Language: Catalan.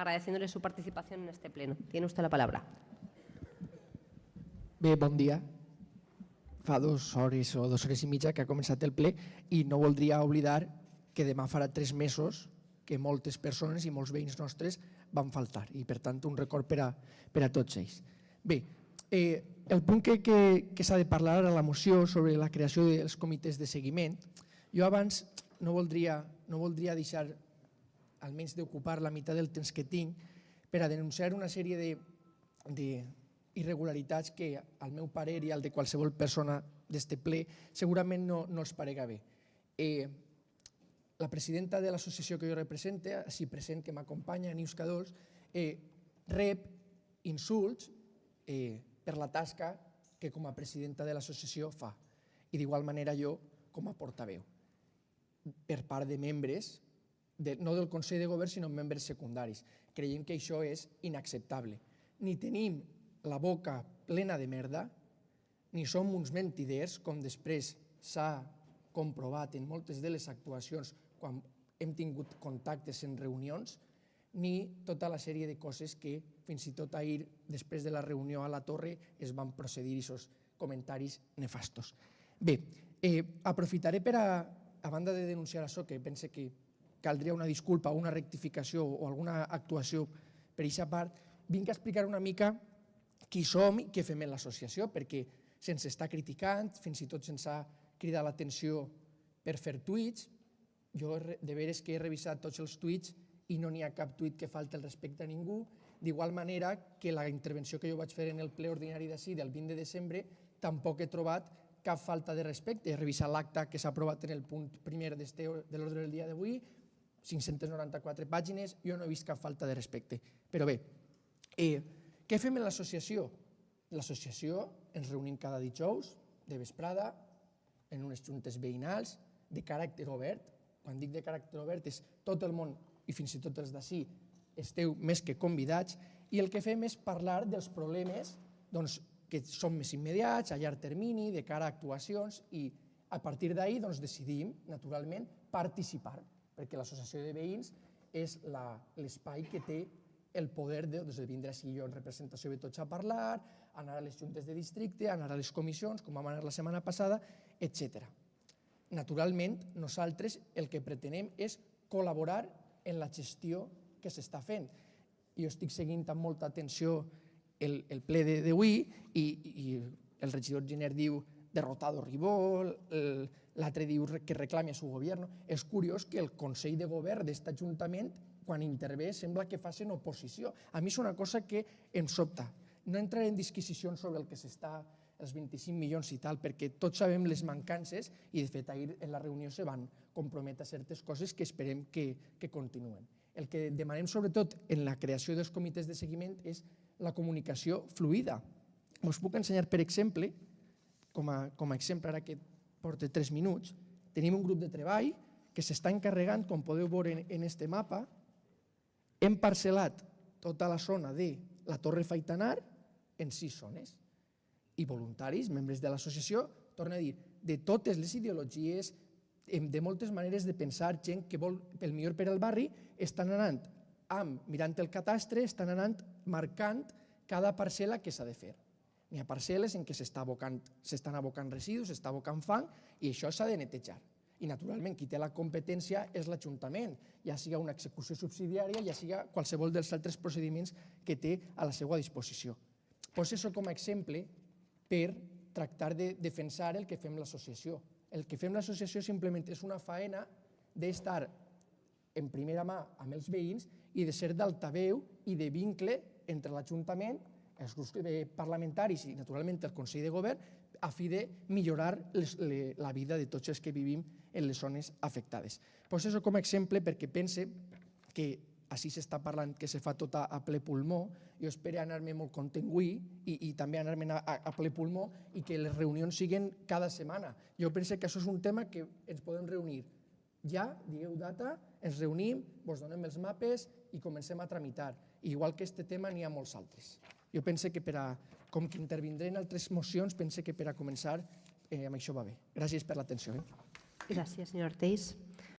agradeciéndole su participación en este pleno. Tiene usted la palabra. Bé, bon dia. Fa 2 hores o 2 hores i mitja que ha començat el ple i no voldria oblidar que demà farà 3 mesos que moltes persones i molts veïns nostres van faltar i, per tant, un record per a tots ells. Bé, el punt que s'ha de parlar a la moció sobre la creació dels comitès de seguiment, jo abans no voldria deixar almenys d'ocupar la meitat del temps que tinc per a denunciar una sèrie d'irregularitats que al meu parer i al de qualsevol persona d'este ple segurament no els parega bé. La presidenta de l'associació que jo represente, així present que m'acompanya, Neus Cadols, rep insults per la tasca que com a presidenta de l'associació fa i d'igual manera jo com a portaveu per part de membres, no del Consell de Govern sinó membres secundaris. Creiem que això és inacceptable. Ni tenim la boca plena de merda, ni som uns mentiders, com després s'ha comprovat en moltes de les actuacions quan hem tingut contactes en reunions, ni tota la sèrie de coses que fins i tot ahir, després de la reunió a la Torre, es van procedir aquests comentaris nefastos. Bé, aprofitaré per a banda de denunciar això, que pense que caldria una disculpa, una rectificació o alguna actuació per aquesta part, vinc a explicar una mica qui som i què fem en l'associació, perquè se'ns està criticant, fins i tot se'ns ha cridat l'atenció per fer tuits. Jo de veres que he revisat tots els tuits i no n'hi ha cap tuit que falti el respecte a ningú, d'igual manera que la intervenció que jo vaig fer en el ple ordinari d'ací del 20 de desembre tampoc he trobat cap falta de respecte. He revisat l'acte que s'ha aprovat en el punt primer de l'ordre del dia d'avui, 594 pàgines, jo no he vist cap falta de respecte. Però bé, què fem en l'associació? L'associació ens reunim cada dijous de vesprada en unes juntes veïnals de caràcter obert. Quan dic de caràcter obert és tot el món i fins i tot els d'ací esteu més que convidats i el que fem és parlar dels problemes que són més immediats, a llarg termini, de cara a actuacions i a partir d'ahir decidim, naturalment, participar, perquè l'associació de veïns és l'espai que té el poder de vindre així jo en representació de tots a parlar, anar a les juntes de districte, anar a les comissions, com vam anar la setmana passada, etc. Naturalment, nosaltres el que pretenem és col·laborar en la gestió que s'està fent. Jo estic seguint amb molta atenció el ple d'avui i el regidor Giner diu derrotado Ribó, l'altre diu que reclame a su gobierno. És curiós que el Consell de Govern d'aquest Ajuntament, quan intervé, sembla que facin oposició. A mi és una cosa que em sobta. No entraré en disquisicions sobre el que s'està, els 25 milions i tal, perquè tots sabem les mancances i, de fet, ahir en la reunió se van comprometre certes coses que esperem que continuen. El que demanem, sobretot, en la creació dels comitès de seguiment és la comunicació fluida. Us puc ensenyar, per exemple, com a exemple, ara que porta 3 minuts, tenim un grup de treball que s'està encarregant, com podeu veure en este mapa, hem parcel·lat tota la zona de la Torre Faitanar en 6 zones i voluntaris, membres de l'associació, torno a dir, de totes les ideologies, de moltes maneres de pensar, gent que vol el millor per al barri, estan anant mirant el catastre, estan anant marcant cada parcel·la que s'ha de fer. N'hi ha parcel·les en què s'estan abocant residus, s'està abocant fang i això s'ha de netejar. I, naturalment, qui té la competència és l'Ajuntament, ja siga una execució subsidiària, ja siga qualsevol dels altres procediments que té a la seva disposició. Poso això com a exemple per tractar de defensar el que fem l'associació. El que fem l'associació simplement és una faena d'estar en primera mà amb els veïns i de ser d'altaveu i de vincle entre l'Ajuntament, els grups parlamentaris i, naturalment, el Consell de Govern, a fi de millorar la vida de tots els que vivim en les zones afectades. Poso això com a exemple perquè pense que així s'està parlant que se fa tot a ple pulmó. Jo espero anar-me molt content avui i també anar-me'n a ple pulmó i que les reunions siguin cada setmana. Jo penso que això és un tema que ens podem reunir. Ja, digueu data, ens reunim, vos donem els mapes i comencem a tramitar. Igual que aquest tema n'hi ha molts altres. Jo penso que com que intervindré en altres mocions, penso que per a començar amb això va bé. Gràcies per l'atenció. Gràcies, senyor Ortiz.